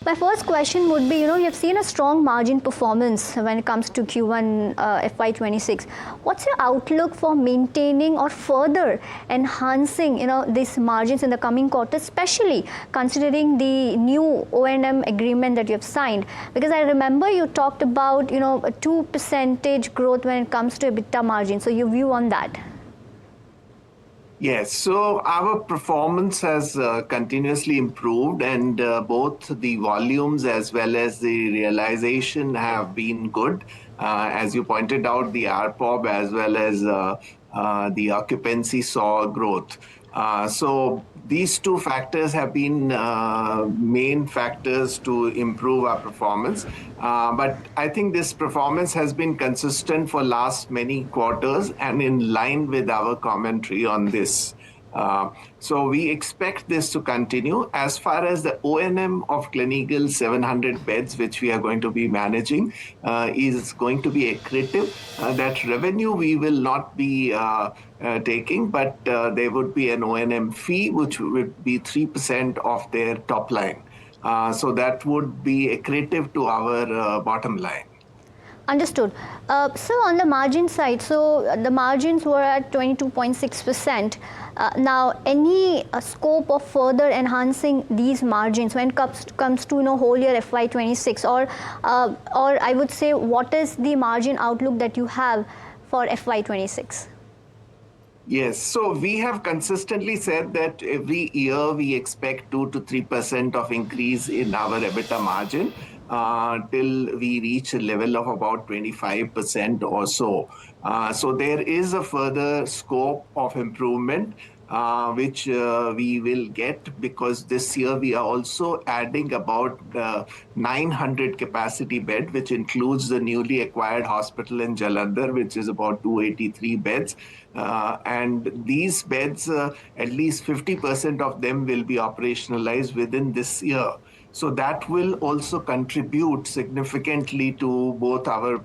My first question would be, you've seen a strong margin performance when it comes to Q1 FY26. What's your outlook for maintaining or further enhancing, these margins in the coming quarters, especially considering the new O&M agreement that you have signed? Because I remember you talked about, a 2% growth when it comes to EBITDA margin. So your view on that? Yes, so our performance has continuously improved, and both the volumes as well as the realization have been good. As you pointed out, the ARPOB as well as the occupancy saw growth. So these two factors have been main factors to improve our performance. But I think this performance has been consistent for last many quarters and in line with our commentary on this. So we expect this to continue. As far as the O&M of Clinical 700 beds, which we are going to be managing, is going to be accretive. That revenue we will not be taking, but there would be an O&M fee, which would be 3% of their top line. So that would be accretive to our bottom line. Understood. So on the margin side, so the margins were at 22.6%. Now, any scope of further enhancing these margins when it comes to whole year FY26, or I would say, what is the margin outlook that you have for FY26? Yes, so we have consistently said that every year we expect 2 to 3% of increase in our EBITDA margin till we reach a level of about 25% or so. So there is a further scope of improvement which we will get, because this year we are also adding about 900 capacity bed, which includes the newly acquired hospital in Jalandhar, which is about 283 beds. And these beds, at least 50% of them will be operationalized within this year. So that will also contribute significantly to both our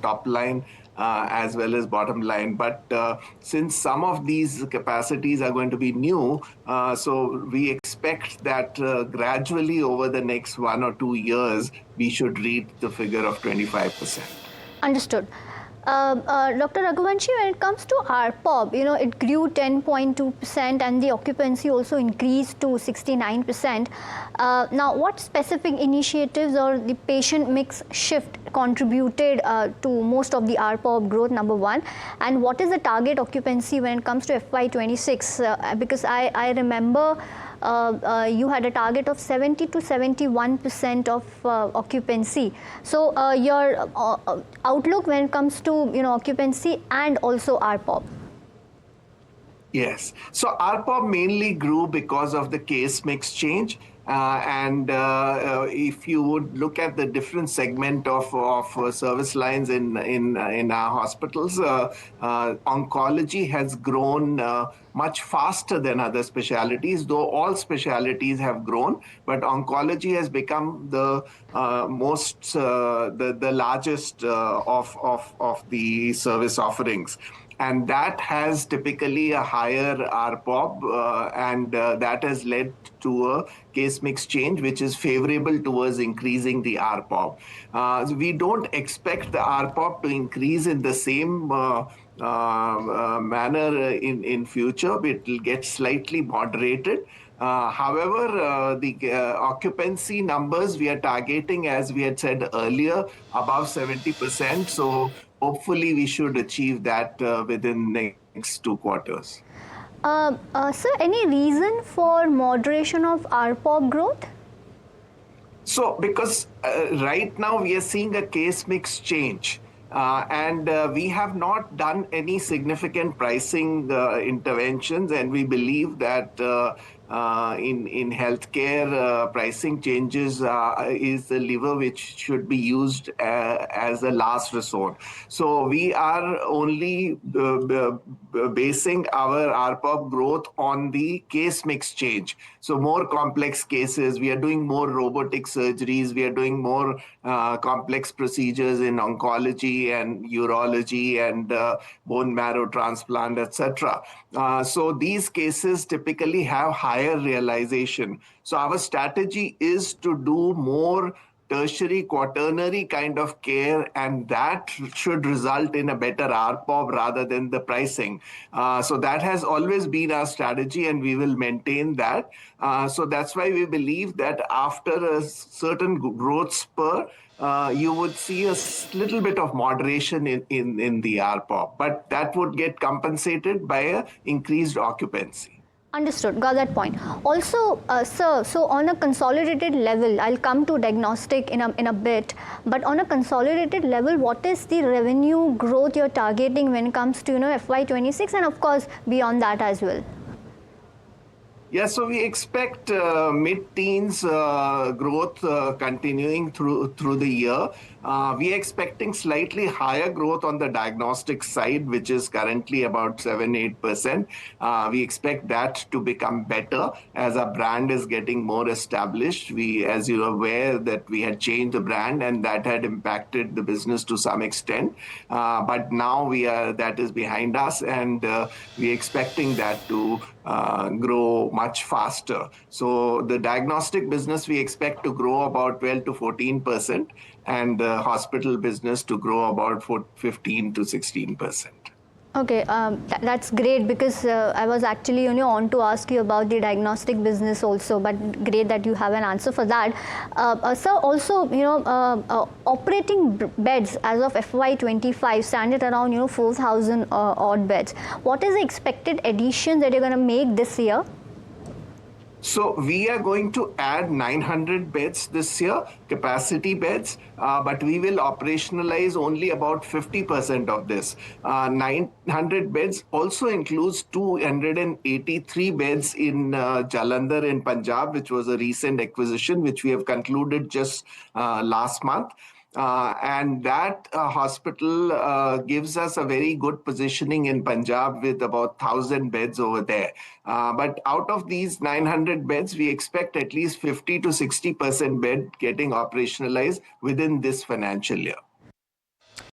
top line as well as bottom line. But since some of these capacities are going to be new, so we expect that gradually over the next 1 or 2 years, we should reach the figure of 25%. Understood. Dr. Raghuvanshi, when it comes to ARPOB, it grew 10.2% and the occupancy also increased to 69%. Now, what specific initiatives or the patient mix shift contributed to most of the ARPOB growth, number one? And what is the target occupancy when it comes to FY26? Because I remember you had a target of 70 to 71% of occupancy. So your outlook when it comes to occupancy and also ARPOB? Yes, so ARPOB mainly grew because of the case mix change. And if you would look at the different segment of service lines in our hospitals, oncology has grown much faster than other specialties, though all specialties have grown. But oncology has become the the largest of the service offerings. And that has typically a higher ARPOB, and that has led to a case mix change, which is favorable towards increasing the ARPOB. So we don't expect the ARPOB to increase in the same manner in future. It will get slightly moderated. However, the occupancy numbers we are targeting, as we had said earlier, above 70%. So hopefully we should achieve that within the next 2 quarters. Sir, any reason for moderation of ARPOB growth? So because right now we are seeing a case mix change. And we have not done any significant pricing interventions, and we believe that in healthcare, pricing changes is the lever which should be used as a last resort. So we are only basing our ARPOB growth on the case mix change. So more complex cases, we are doing more robotic surgeries, we are doing more complex procedures in oncology and urology and bone marrow transplant, etc. So these cases typically have higher higher realization. So our strategy is to do more tertiary, quaternary kind of care, and that should result in a better ARPOB rather than the pricing. So that has always been our strategy, and we will maintain that. So that's why we believe that after a certain growth spur, you would see a little bit of moderation in the ARPOB, but that would get compensated by a increased occupancy. Understood. Got that point. Also, sir, so on a consolidated level, I'll come to diagnostic in a bit, but on a consolidated level, what is the revenue growth you're targeting when it comes to, FY26 and of course beyond that as well? Yeah, so we expect mid-teens growth continuing through the year. We are expecting slightly higher growth on the diagnostic side, which is currently about 7-8%. We expect that to become better as our brand is getting more established. As you're aware, that we had changed the brand, and that had impacted the business to some extent. But now that is behind us, and we're expecting that to grow much faster. So the diagnostic business we expect to grow about 12 to 14%, and the hospital business to grow about 15 to 16%. Okay, that's great, because I was actually on to ask you about the diagnostic business also, but great that you have an answer for that. Sir, also operating beds as of FY25 stand at around 4,000 odd beds. What is the expected addition that you're going to make this year? So we are going to add 900 beds this year, capacity beds, but we will operationalize only about 50% of this. 900 beds also includes 283 beds in Jalandhar in Punjab, which was a recent acquisition, which we have concluded just last month. And that hospital gives us a very good positioning in Punjab with about 1,000 beds over there. But out of these 900 beds, we expect at least 50 to 60% bed getting operationalized within this financial year.